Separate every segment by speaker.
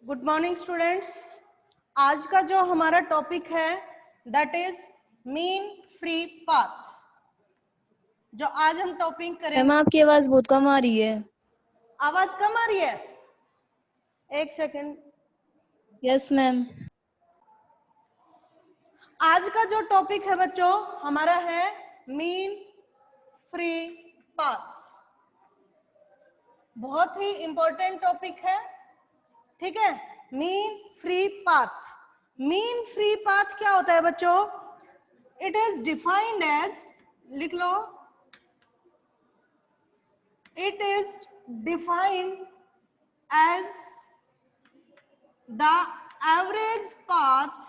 Speaker 1: Good morning students. आज का जो हमारा टॉपिक है that is mean free path. जो आज हम टॉपिक करेंगे।
Speaker 2: मैम आपकी आवाज बहुत कम आ रही है।
Speaker 1: आवाज कम आ रही है? एक सेकंड।
Speaker 2: Yes ma'am.
Speaker 1: आज का जो टॉपिक है बच्चों हमारा है मीन फ्री पाथ। बहुत ही इंपॉर्टेंट टॉपिक है, ठीक है। Mean free path. Mean free path क्या होता है बच्चों? इट इज डिफाइंड एज, लिख लो, it is defined as the average path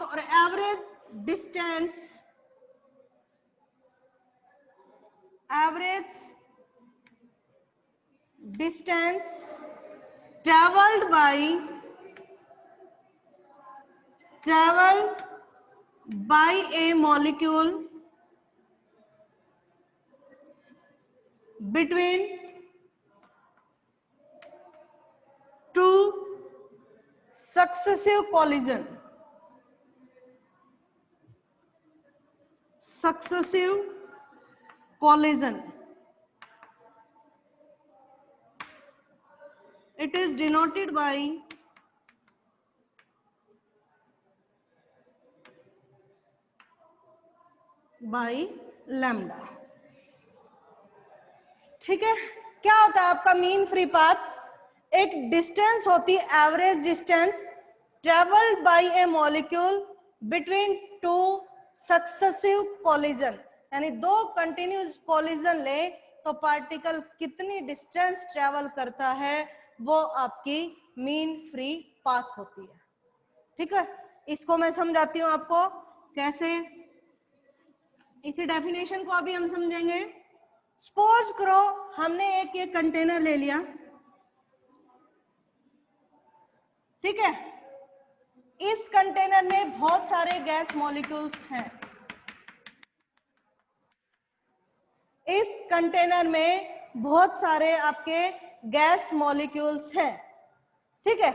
Speaker 1: or average distance traveled by a molecule between two successive collision. It is denoted by lambda. ठीक है। क्या होता है आपका मीन फ्री पाथ? एक डिस्टेंस होती है, average distance travelled by A molecule between two successive collision, यानी दो कंटिन्यूस कोलिजन ले तो पार्टिकल कितनी डिस्टेंस ट्रेवल करता है वो आपकी मीन फ्री पाथ होती है। ठीक है, इसको मैं समझाती हूं आपको कैसे। इसी डेफिनेशन को अभी हम समझेंगे। सपोज करो हमने एक ये कंटेनर ले लिया, ठीक है। इस कंटेनर में बहुत सारे गैस मॉलिक्यूल्स हैं। इस कंटेनर में बहुत सारे आपके गैस मॉलिक्यूल्स हैं, ठीक है।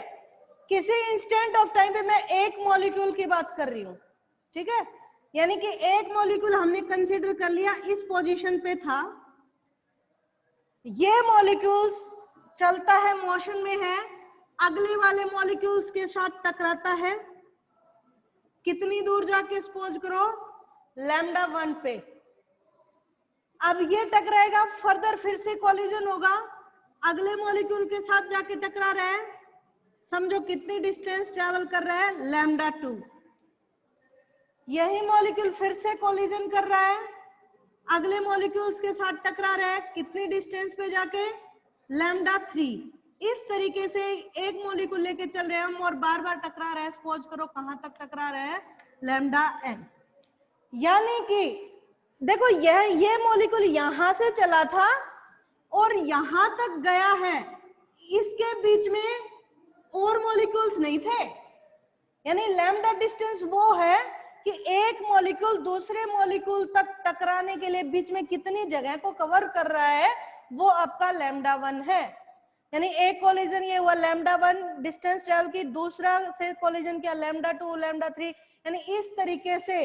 Speaker 1: किसी इंस्टेंट ऑफ टाइम पे मैं एक मॉलिक्यूल की बात कर रही हूं, ठीक है। यानी कि एक मॉलिक्यूल हमने कंसीडर कर लिया, इस पोजीशन पे था। ये मॉलिक्यूल्स चलता है, मोशन में है, अगले वाले मॉलिक्यूल्स के साथ टकराता है। कितनी दूर जाके सपोज करो लैम्डा 1 पे। अब ये टकराएगा, फर्दर फिर से कोलिजन होगा, अगले मॉलिक्यूल के साथ जाके टकरा रहा है। समझो कितनी डिस्टेंस ट्रेवल कर रहा है, लैम्डा 2। यही मॉलिक्यूल फिर से कोलिजन कर रहा है, अगले मॉलिक्यूल्स के साथ टकरा रहा है, कितनी डिस्टेंस पे जाके, लैम्डा 3। इस तरीके से एक मॉलिक्यूल लेके चल रहे हैं हम और बार बार टकरा रहा है। सपोज करो कहां तक टकरा रहा है, लैम्डा n। यानी कि देखो ये मॉलिक्यूल यहां से चला था और यहां तक गया है, इसके बीच में और मॉलिक्यूल्स नहीं थे। यानी लैम्डा डिस्टेंस वो है कि एक मॉलिक्यूल दूसरे मॉलिक्यूल तक टकराने के लिए बीच में कितनी जगह को कवर कर रहा है, वो आपका लैम्डा 1 है। यानी एक कोलिजन ये हुआ लैम्डा 1 डिस्टेंस ट्रेवल की, दूसरा से कोलिजन किया लैम्डा 2, लैम्डा 3। यानी इस तरीके से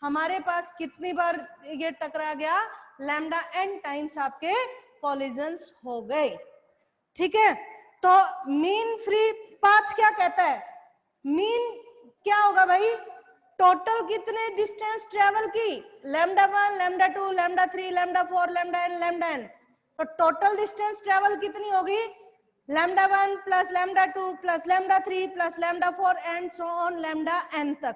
Speaker 1: हमारे पास कितनी बार ये टकरा गया, लैम्डा n टाइम्स आपके कोलिजन्स हो गए। ठीक है, तो मीन फ्री पाथ क्या कहता है? मीन क्या होगा भाई? टोटल कितने डिस्टेंस ट्रेवल की, lambda 1, lambda 2, lambda 3, lambda 4, lambda n, lambda n। तो टोटल डिस्टेंस ट्रेवल कितनी होगी, lambda 1 plus lambda 2 plus lambda 3 plus lambda 4 and so on lambda n तक।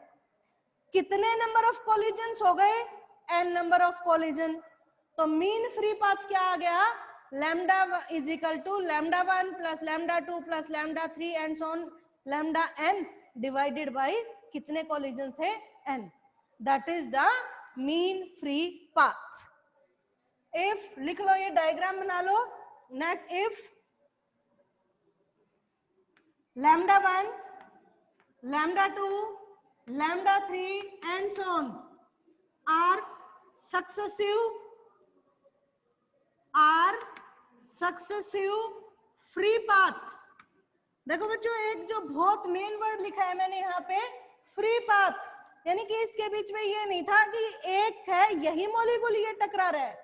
Speaker 1: कितने नंबर ऑफ कोलिजन्स हो गए, n नंबर ऑफ कोलिजन। तो mean free path क्या आ गया, lambda is equal to lambda 1 plus lambda 2 plus lambda 3 and so on lambda n divided by कितने collision थे, n। That is the mean free path. If, लिख लो, ये diagram बना लो। Next, if lambda 1, lambda 2, lambda 3 and so on are successive successive free path. देखो बच्चों, एक जो बहुत मेन वर्ड लिखा है मैंने यहाँ पे, फ्री पाथ, यानी कि इसके बीच में ये नहीं था कि एक है यही मॉलिक्यूल ये टकरा रहा है।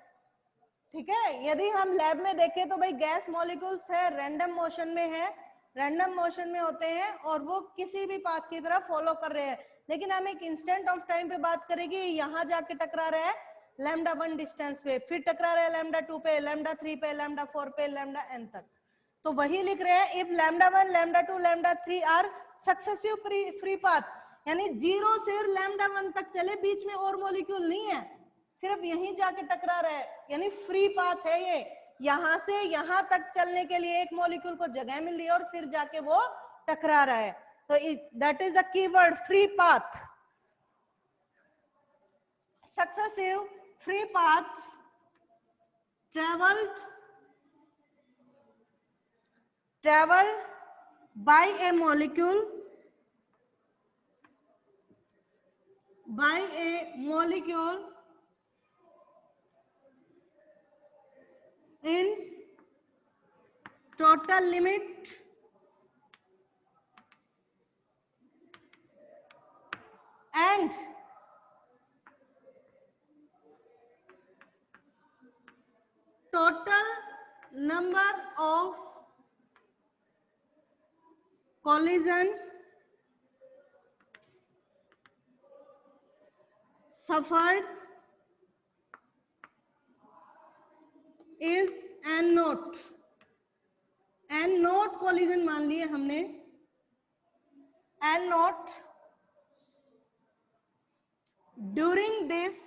Speaker 1: ठीक है, यदि हम लैब में देखें तो भाई गैस मॉलिक्यूल्स है, रैंडम मोशन में है, रैंडम मोशन में होते हैं और वो किसी भी पाथ की तरफ फॉलो कर रहे हैं। लेकिन हम एक इंस्टेंट ऑफ टाइम पे बात करेंगे, यहाँ जाके टकरा रहा है लैम्डा 1 डिस्टेंस पे, फिर टकरा रहा है लैम्डा 2 पे, लैम्डा 3 पे, लैम्डा 4 पे, लैम्डा n तक। तो वही लिख रहे हैं, if lambda 1, lambda 2, lambda 3 are successive free path, यानी 0 से लैम्डा 1 तक चले, बीच में और मॉलिक्यूल नहीं है, सिर्फ यहीं जाके टकरा रहा है, यानी फ्री पाथ है ये। यहां से यहां तक चलने के लिए एक मॉलिक्यूल को जगह मिल रही है और फिर जाके वो टकरा रहा है। तो that is the keyword, free path. Successive free paths traveled by a molecule in total limit and total number of collision suffered is n note. n note collision मान लिए हमने, n note during this,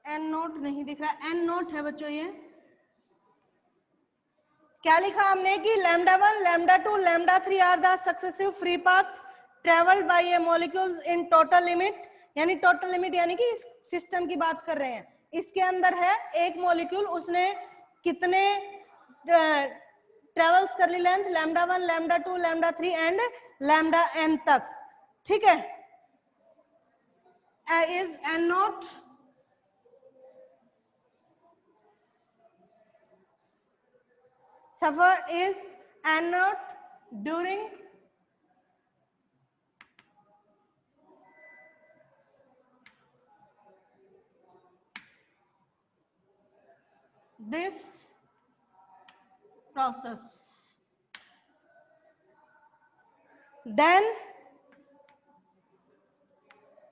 Speaker 1: n note नहीं दिख रहा, n note है बच्चों ये। क्या लिखा हमने कि lambda 1, lambda 2, lambda 3 are the successive free path travelled by a molecules in total limit, यानी टोटल लिमिट यानी कि इस सिस्टम की बात कर रहे हैं। इसके अंदर है एक मॉलिक्यूल, उसने कितने ट्रेवल्स कर ली length, lambda 1, lambda 2, lambda 3 and lambda n तक। ठीक है, is n not suffer is n naught during this process, then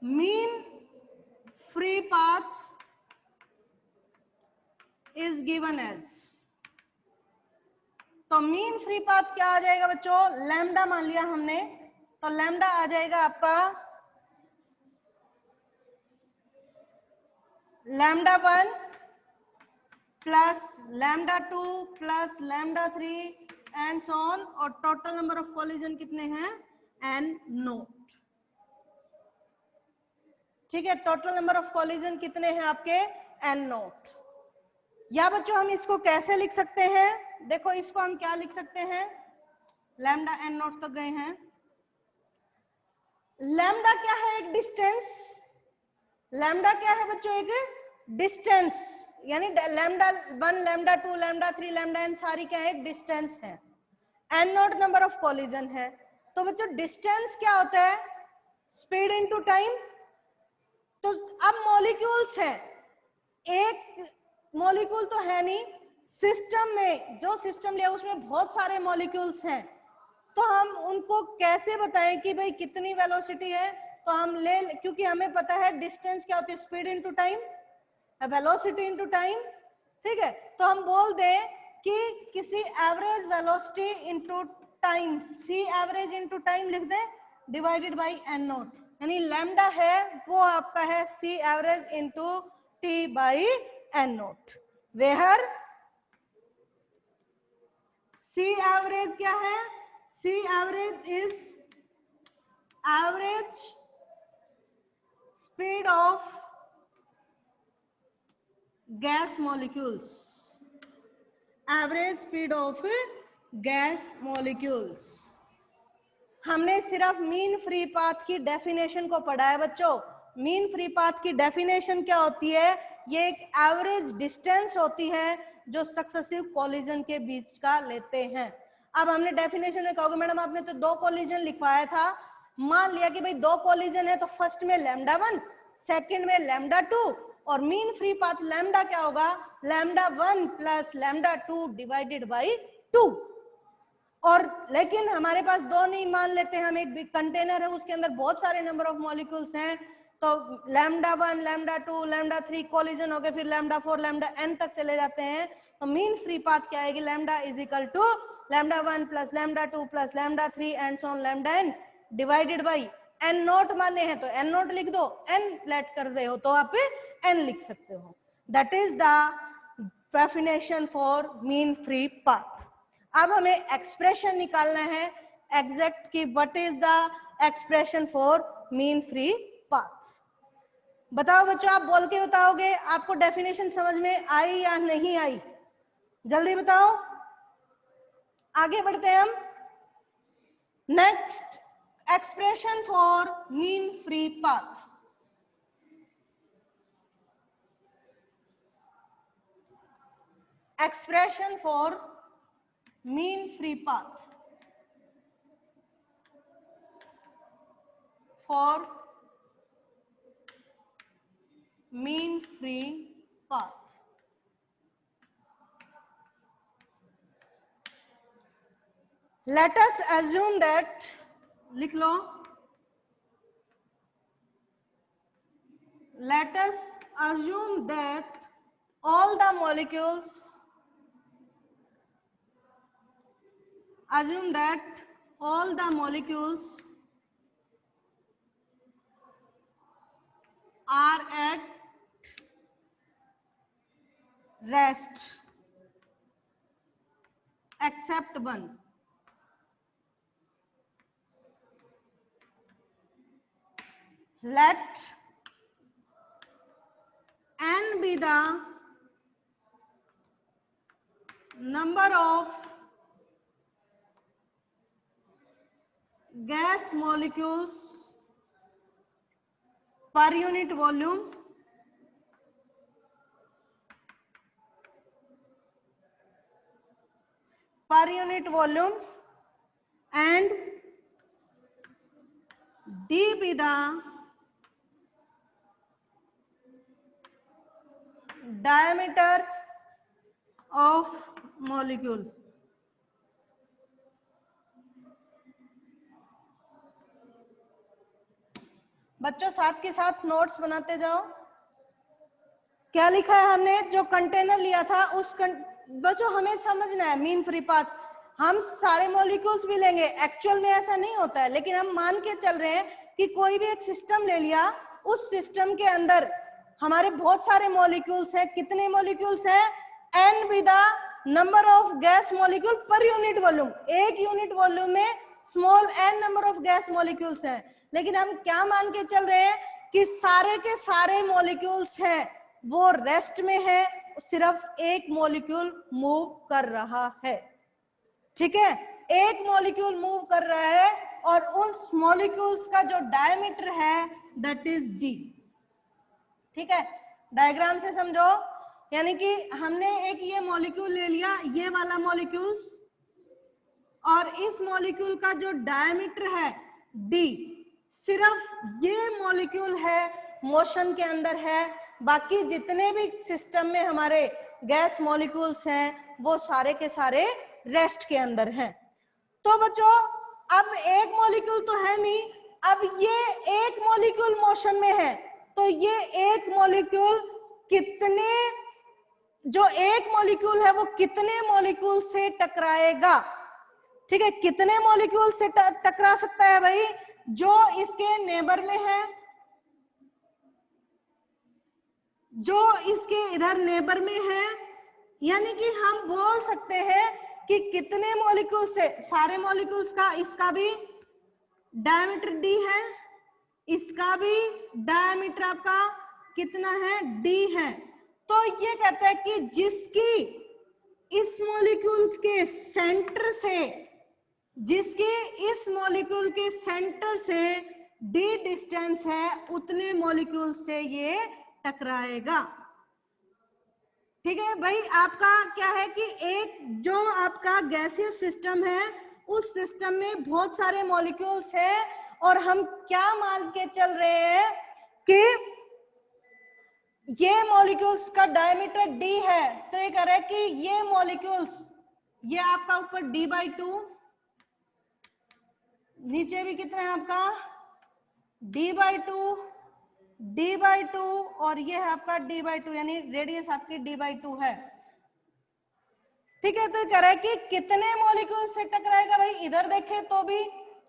Speaker 1: mean free path is given as, तो मीन फ्री पाथ क्या आ जाएगा बच्चों, लैम्डा मान लिया हमने, तो लैम्डा आ जाएगा आपका lambda 1 plus lambda 2 plus lambda 3 and so on, और टोटल नंबर ऑफ कोलिजन कितने हैं, n नोट। ठीक है, टोटल नंबर ऑफ कोलिजन कितने हैं आपके, n नोट। या बच्चों हम इसको कैसे लिख सकते हैं, देखो इसको हम क्या लिख सकते हैं, लैम्डा n नोट तक गए हैं। लैम्डा क्या है, एक डिस्टेंस, लैम्डा क्या है बच्चों, एक डिस्टेंस, यानी lambda 1, lambda 2, lambda 3, lambda n सारी क्या है, एक डिस्टेंस है। n note number of collision है। तो बच्चों डिस्टेंस क्या होता है, स्पीड इनटू टाइम। तो अब मॉलिक्यूल्स हैं, एक मॉलिक्यूल तो है नहीं, सिस्टम में जो सिस्टम लिया उसमें बहुत सारे मॉलिक्यूल्स हैं, तो हम उनको कैसे बताएं कि भाई कितनी वेलोसिटी है, तो हम ले, क्योंकि हमें पता है डिस्टेंस क्या होती है, speed into time, velocity into time. ठीक है, तो हम बोल दें कि किसी average velocity into time, C average into time लिख दें, डिवाइडेड बाय n नोट, यानी लैम्डा है वो आपका है C average into t by n naught, where C average क्या है, C average is average speed of gas molecules, average speed of gas molecules. हमने सिर्फ मीन फ्री पाथ की डेफिनेशन को पढ़ा है बच्चों। मीन फ्री पाथ की डेफिनेशन क्या होती है, ये एक एवरेज डिस्टेंस होती है जो सक्सेसिव कोलिजन के बीच का लेते हैं। अब हमने डेफिनेशन में कहोगे मैडम आपने तो 2 कोलिजन लिखवाया था, मान लिया कि भाई 2 कोलिजन है तो फर्स्ट में λ1, सेकंड में λ2 और मीन फ्री पाथ लैम्डा क्या होगा, λ1 प्लस λ2 डिवाइडेड बाई 2। और लेकिन हमारे पास 2 नहीं मान लेते हम, एक बिग कंटेनर है उसके अंदर बहुत सारे नंबर ऑफ मॉलिक्यूल्स हैं, तो λ1 λ2 λ3 कोलिजन हो गए, फिर λ4 λn तक चले जाते हैं। तो मीन फ्री पाथ क्या आएगी, lambda is equal to λ1 plus λ2 plus λ3 and so on λn divided by n naught माने हैं तो n नोट लिख दो, n प्लेट कर रहे हो तो आप n लिख सकते हो। That is the definition for mean free path. अब हमें एक्सप्रेशन निकालना है एग्जैक्ट की what is the expression for mean free path. बताओ बच्चों, आप बोल के बताओगे आपको डेफिनेशन समझ में आई या नहीं आई, जल्दी बताओ। आगे बढ़ते हैं हम। Next, expression for mean free path. Expression for mean free path for mean free path। Let us assume that, लिख लो, let us assume that all the molecules are at rest except one। Let n be the number of gas molecules per unit volume and D be the diameter of molecule। बच्चों साथ के साथ notes बनाते जाओ। क्या लिखा है हमने, जो कंटेनर लिया था उस बच्चों हमें समझना है मीन फ्री पाथ। हम सारे मॉलिक्यूल्स भी लेंगे, एक्चुअल में ऐसा नहीं होता है, लेकिन हम मान के चल रहे हैं कि कोई भी एक सिस्टम ले लिया, उस सिस्टम के अंदर हमारे बहुत सारे मॉलिक्यूल्स हैं। कितने मॉलिक्यूल्स हैं, n be the number of gas molecule पर यूनिट वॉल्यूम। एक यूनिट वॉल्यूम में small n number of gas molecules हैं, लेकिन हम क्या मान के चल रहे हैं कि सारे के सारे मॉलिक्यूल्स हैं वो रेस्ट में है, सिर्फ एक मॉलिक्यूल मूव कर रहा है। ठीक है, एक मॉलिक्यूल मूव कर रहा है और उस मॉलिक्यूल्स का जो डायमीटर है दैट इज d। ठीक है, डायग्राम से समझो, यानी कि हमने एक ये मॉलिक्यूल ले लिया, ये वाला मॉलिक्यूल्स, और इस मॉलिक्यूल का जो डायमीटर है d, सिर्फ ये मॉलिक्यूल है मोशन के अंदर है, बाकी जितने भी सिस्टम में हमारे गैस मॉलिक्यूल्स हैं वो सारे के सारे रेस्ट के अंदर हैं। तो बच्चों अब एक मॉलिक्यूल तो है नहीं, अब ये एक मॉलिक्यूल मोशन में है, तो ये एक मॉलिक्यूल कितने, जो एक मॉलिक्यूल है वो कितने मॉलिक्यूल से टकराएगा। ठीक है, कितने मॉलिक्यूल से टकरा सकता है भाई, जो इसके नेबर में है, जो इसके इधर नेबर में है, यानी कि हम बोल सकते हैं कि कितने मॉलिक्यूल से, सारे मॉलिक्यूल्स का, इसका भी डायमीटर d है, इसका भी डायमीटर आपका कितना है, d है। तो ये कहता है कि जिसकी इस मॉलिक्यूल के सेंटर से, जिसके इस मॉलिक्यूल के सेंटर से d डिस्टेंस है, उतने मॉलिक्यूल से ये टकराएगा। ठीक है भाई, आपका क्या है कि एक जो आपका गैसियस सिस्टम है उस सिस्टम में बहुत सारे मॉलिक्यूल्स हैं और हम क्या मान के चल रहे हैं कि ये मॉलिक्यूल्स का डायमीटर d है, तो ये कह रहा है कि ये मॉलिक्यूल्स, ये आपका ऊपर d/2, नीचे भी कितना है आपका d/2, d/2 और ये है आपका d/2, यानी रेडियस आपकी d/2 है। ठीक है, तो कह रहा है कि कितने मॉलिक्यूल से टकराएगा भाई, इधर देखें तो भी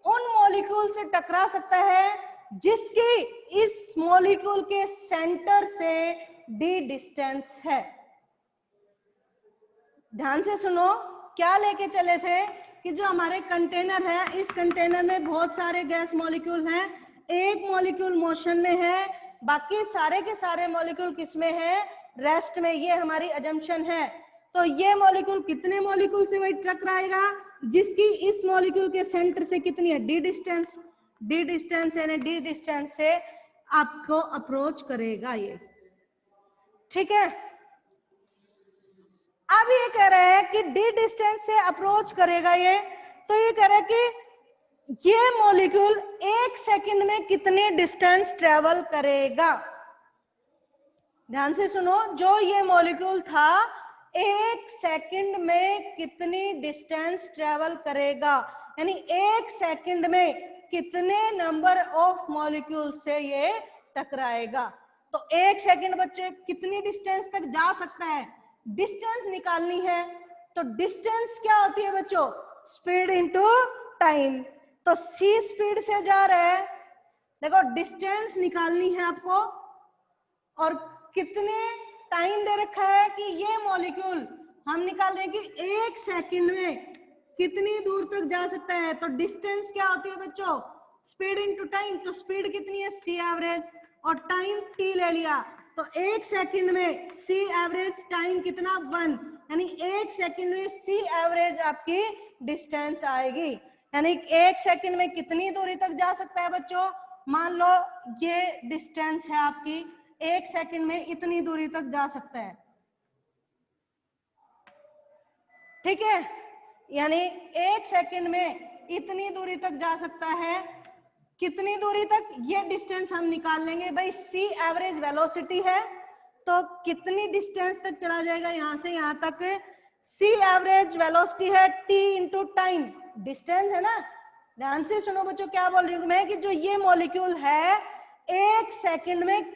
Speaker 1: उन मॉलिक्यूल से टकरा सकता है जिसकी इस मॉलिक्यूल के सेंटर से d डिस्टेंस है। ध्यान से सुनो, क्या लेके चले थे कि जो हमारे कंटेनर है, इस कंटेनर में बहुत सारे गैस मॉलिक्यूल हैं, एक मॉलिक्यूल मोशन में है, बाकी सारे के सारे मॉलिक्यूल किसमें है, रेस्ट में। ये हमारी अजम्पशन है। तो ये मॉलिक्यूल कितने मॉलिक्यूल से वही टकराएगा जिसकी इस मॉलिक्यूल के सेंटर से कितनी है, डी डिस्टेंस। डी डिस्टेंस यानी डी डिस्टेंस से आपको अप्रोच करेगा ये। ठीक है, अब ये कह रहा है कि डी डिस्टेंस से अप्रोच करेगा ये, तो ये कह रहा है कि ये मॉलिक्यूल एक सेकंड में कितने डिस्टेंस ट्रेवल करेगा। ध्यान से सुनो, जो ये मॉलिक्यूल था एक सेकंड में कितनी डिस्टेंस ट्रेवल करेगा, यानी एक सेकंड में कितने नंबर ऑफ मॉलिक्यूल से ये टकराएगा। तो एक सेकंड बच्चे कितनी डिस्टेंस तक जा सकता है, डिस्टेंस निकालनी है। तो डिस्टेंस क्या होती है बच्चों, स्पीड इनटू टाइम। तो c स्पीड से जा रहा है, देखो डिस्टेंस निकालनी है आपको, और कितने टाइम दे रखा है कि ये मॉलिक्यूल हम निकाल रहे हैं कि एक सेकंड में कितनी दूर तक जा सकता है। तो डिस्टेंस क्या होती है बच्चों, स्पीड इनटू टाइम। तो स्पीड कितनी है, c एवरेज, और टाइम t ले लिया, तो एक सेकंड में c एवरेज टाइम कितना 1, यानी एक सेकंड में c एवरेज आपकी डिस्टेंस आएगी। यानी एक सेकंड में कितनी दूरी तक जा सकता है बच्चों, मान लो ये डिस्टेंस है आपकी, एक सेकंड में इतनी दूरी तक जा सकता है। ठीक है, यानी एक सेकंड में इतनी दूरी तक जा सकता है। कितनी दूरी तक, ये डिस्टेंस हम निकाल लेंगे भाई, c एवरेज वेलोसिटी है, तो कितनी डिस्टेंस तक चला जाएगा यहां से यहां तक, c एवरेज वेलोसिटी है t इंटू टाइम, डिस्टेंस है ना। ध्यान से सुनो बच्चों, क्या बोल रही हूँ मैं कि जो ये मॉलिक्यूल है एक सेकंड में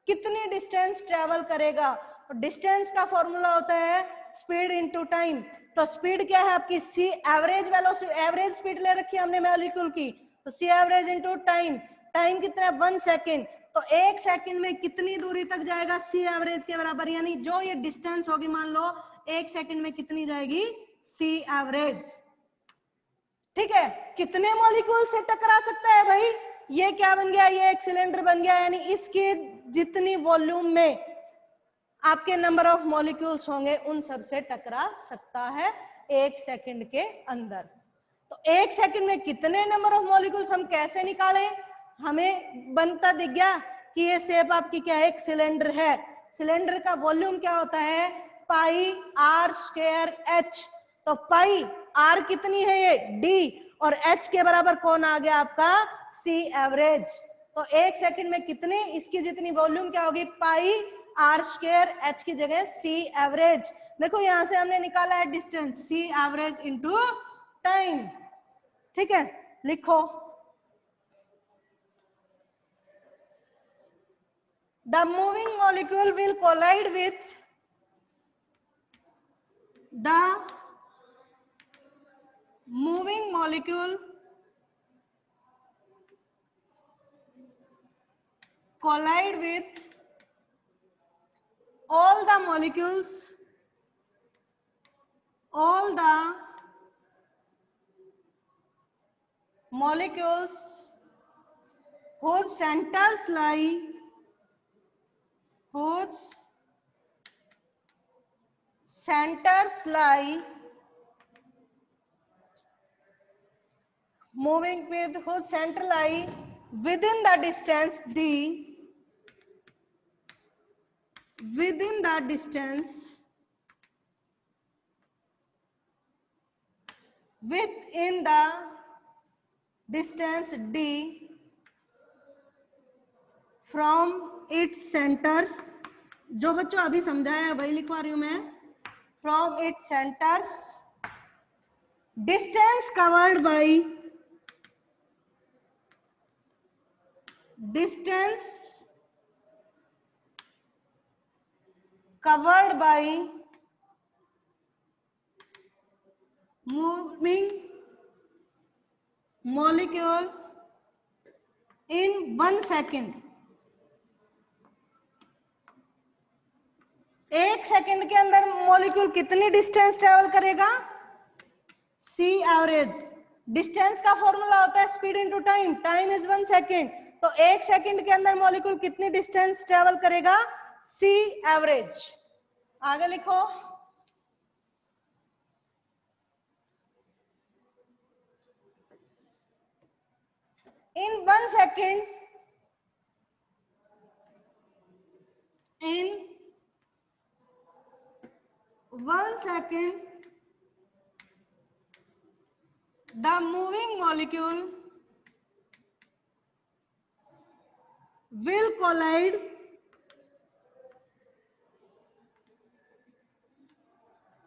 Speaker 1: कितनी डिस्टेंस ट्रेवल करेगा। और डिस्टेंस का फॉर्मूला होता है स्पीड इनटू टाइम। तो स्पीड क्या है आपकी, c average velocity, average speed ले रखी है हमने मॉलिक्यूल की, तो c average into time, time कितना है 1 सेकंड। तो एक सेकंड में कितनी दूरी तक जाएगा, c एवरेज के बराबर, यानी जो ये डिस्टेंस होगी मान लो एक सेकंड में कितनी जाएगी, c एवरेज। ठीक है, कितने मॉलिक्यूल से टकरा सकता है भाई, ये क्या बन गया, ये एक सिलेंडर बन गया, यानी इसके जितनी वॉल्यूम में आपके नंबर ऑफ मॉलिक्यूल्स होंगे उन सब से टकरा सकता है एक सेकंड के अंदर। तो एक सेकंड में कितने नंबर ऑफ मॉलिक्यूल्स हम कैसे निकालें, हमें बनता दिख गया कि ये शेप आपकी क्या है, एक सिलेंडर है। सिलेंडर का वॉल्यूम क्या होता है, पाई आर स्क्वायर एच। तो पाई आर कितनी है ये d, और h के बराबर कौन आ गया आपका, c एवरेज। तो एक सेकंड में कितने, इसकी जितनी वॉल्यूम क्या होगी, पाई आर स्क्वायर एच की जगह c एवरेज। देखो यहां से हमने निकाला है distance, c average into time. ठीक है, लिखो, the moving molecule will collide with the moving molecule collide with all the molecules, all the molecules whose centers lie, whose centers lie moving with whose center lie within the distance d, within the distance within the distance d from its centers, जो बच्चों अभी समझाया है वही लिखवा रही हूं मैं, from its centers, distance covered by moving molecule in 1 second. 1 second के अंदर मॉलिक्यूल कितनी डिस्टेंस ट्रेवल करेगा? सी एवरेज। डिस्टेंस का फॉर्मूला होता है speed into time, time is 1 second, तो 1 सेकेंड के अंदर मॉलिक्यूल कितनी डिस्टेंस ट्रेवल करेगा? सी एवरेज। आगे लिखो, in 1 second, in 1 second, the moving molecule will collide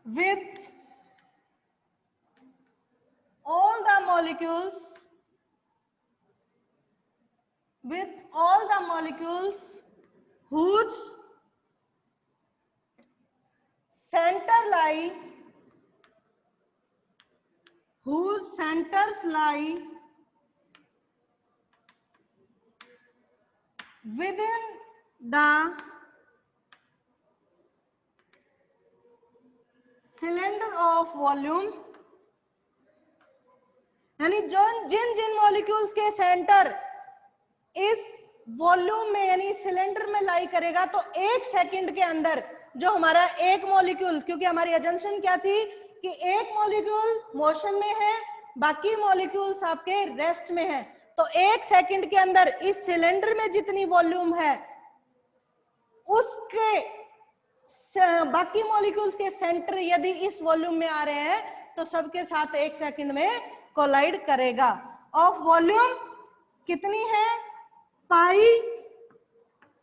Speaker 1: with all the molecules, whose centers lie within the cylinder of volume, यानी जिन molecules के centre इस वॉल्यूम में यानी सिलेंडर में लाई करेगा, तो 1 सेकंड के अंदर जो हमारा एक मॉलिक्यूल, क्योंकि हमारी अजम्पशन क्या थी कि एक मॉलिक्यूल मोशन में है, बाकी मॉलिक्यूल्स आपके रेस्ट में है, तो 1 सेकंड के अंदर इस सिलेंडर में जितनी वॉल्यूम है उसके बाकी मॉलिक्यूल्स के सेंटर यदि इस वॉल्यूम में आ रहे हैं तो सबके साथ 1 सेकंड में कोलाइड करेगा। ऑफ वॉल्यूम कितनी है? Pi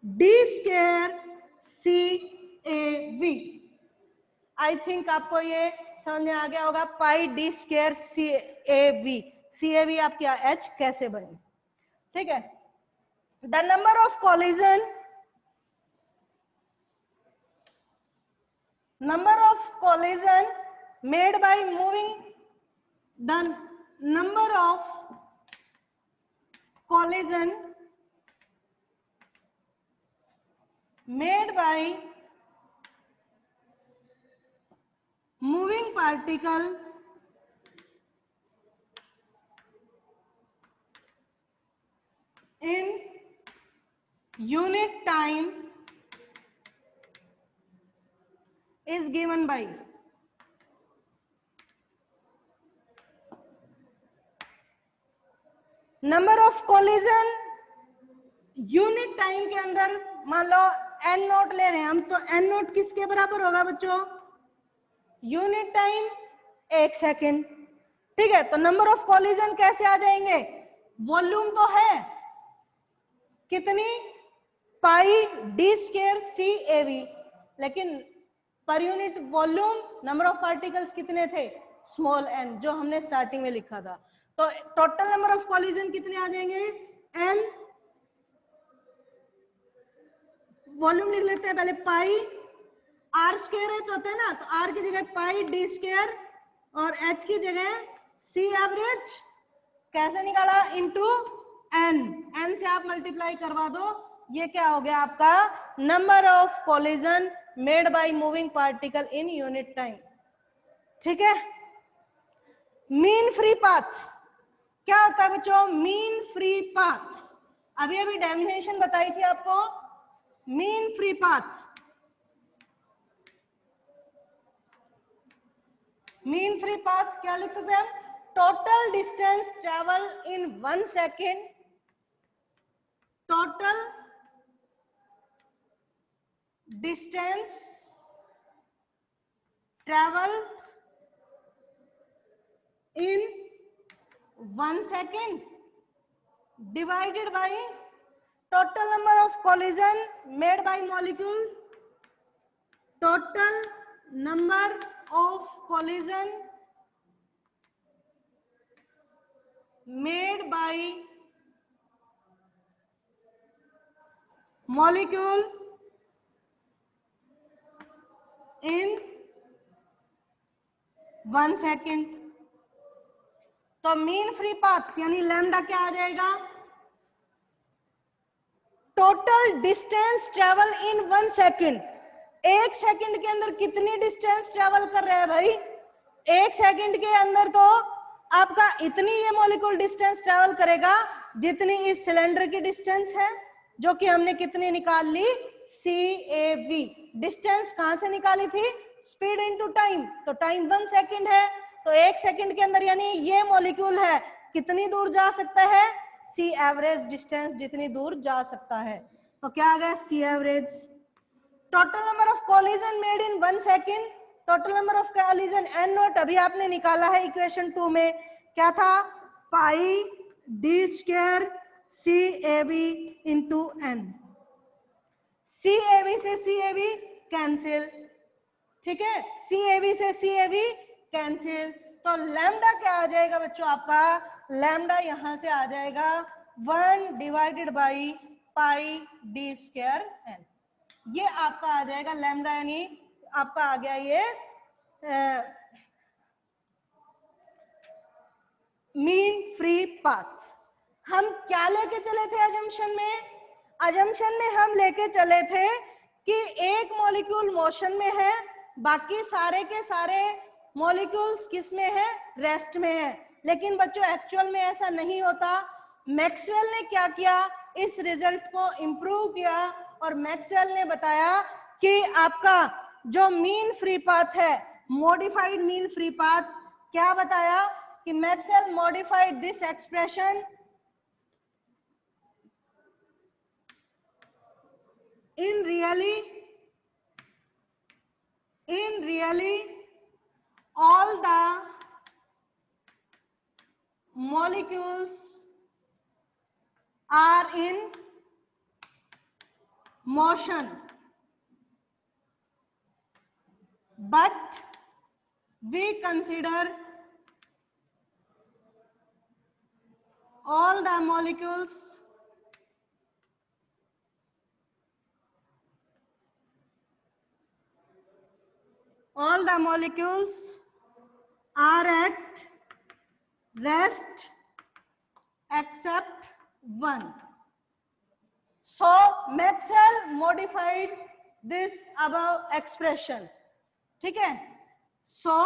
Speaker 1: D square C A V. I think आपको ये समझ में आ गया होगा, pi D square C A V. C A V आपकी एच कैसे बनी, ठीक है। The number of collision, made by moving, the number of collision made by moving particle in unit time is given by number of collision unit time के अंदर, मान लो n naught ले रहे हैं हम, तो एन नोट किसके बराबर होगा बच्चों? यूनिट टाइम 1 सेकेंड, ठीक है। तो नंबर ऑफ कोलिजन कैसे आ जाएंगे? वॉल्यूम तो है कितनी? Pi D square C A V, लेकिन per unit volume number of particles कितने थे? स्मॉल एन, जो हमने स्टार्टिंग में लिखा था। तो टोटल नंबर ऑफ कोलिजन कितने आ जाएंगे? एन, वॉल्यूम लिख लेते हैं पहले, पाई आर स्क्वायर एच होता है ना, तो आर की जगह पाई डी स्क्वायर और एच की जगह सी एवरेज। कैसे निकाला? इनटू एन, एन से आप मल्टीप्लाई करवा दो, ये क्या हो गया आपका? Number of collision made by moving particle in unit time, ठीक है। मीन फ्री पाथ क्या होता है बच्चों? मीन फ्री पाथ, अभी डेफिनेशन बताई थी आपको। Mean free path, mean free path क्या लिख सकते हैं हम? Total distance travel in 1 second, total distance travel in 1 second divided by total number of collision made by molecule, total number of collision made by molecule in 1 second। तो mean free path यानी lambda क्या आ जाएगा, total distance travel in 1 second. 1 second के अंदर कितनी distance travel कर रहा है भाई, 1 सेकंड के अंदर तो आपका इतनी ये मॉलिक्यूल डिस्टेंस ट्रेवल करेगा जितनी इस सिलेंडर की डिस्टेंस है, जो कि हमने कितनी निकाल ली, CAV। डिस्टेंस कहां से निकाली थी, स्पीड इनटू टाइम, तो टाइम 1 सेकंड है, तो 1 सेकंड के अंदर यानी ये मॉलिक्यूल है कितनी दूर जा सकता है, C एवरेज डिस्टेंस जितनी दूर जा सकता है। तो क्या आ गया, C average. Total number of collision made in 1 second, total number of collision N naught अभी आपने निकाला है इक्वेशन 2 में, क्या था, pi D square CAB into N। CAB से CAB कैंसिल, ठीक है, CAB से CAB कैंसिल, तो लैम्डा क्या आ जाएगा बच्चों आपका, लैम्डा यहां से आ जाएगा 1 divided by pi D square N। ये आपका आ जाएगा लैम्डा, यानी आपका आ गया ये मीन फ्री पाथ। हम क्या लेके चले थे अजम्पशन में, अजम्पशन में हम लेके चले थे कि एक मॉलिक्यूल मोशन में है, बाकी सारे के सारे मॉलिक्यूल्स किस में है, रेस्ट में है। लेकिन बच्चों एक्चुअल में ऐसा नहीं होता। मैक्सवेल ने क्या किया, इस रिजल्ट को इंप्रूव किया और मैक्सवेल ने बताया कि आपका जो मीन फ्री पाथ है, मॉडिफाइड मीन फ्री पाथ, क्या बताया कि Maxwell modified this expression in really all the molecules are in motion, but we consider all the molecules are at rest except one. So Maxwell modified this above expression, ठीक है। So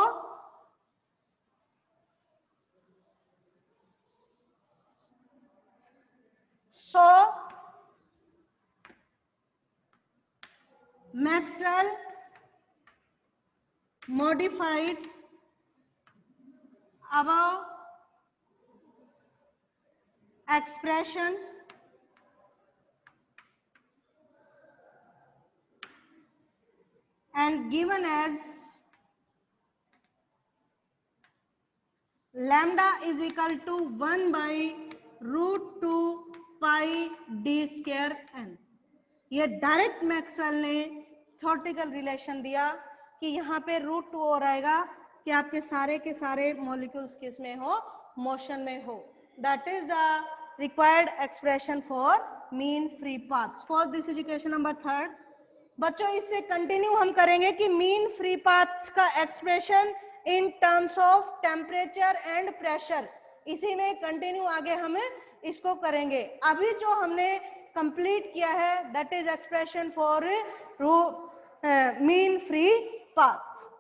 Speaker 1: Maxwell modified above expression and given as lambda is equal to 1 by root 2 pi d square n। ये direct Maxwell ने theoretical relation दिया कि यहाँ पे root 2 हो रहेगा कि आपके सारे के सारे मॉलिक्यूल्स किस में हो, मोशन में हो। That is the required expression for mean free paths for this is equation number 3। बच्चों इससे कंटिन्यू हम करेंगे कि मीन फ्री पाथ का expression in terms of temperature and pressure, इसी में कंटिन्यू आगे हम इसको करेंगे। अभी जो हमने कंप्लीट किया है that is expression for mean free paths.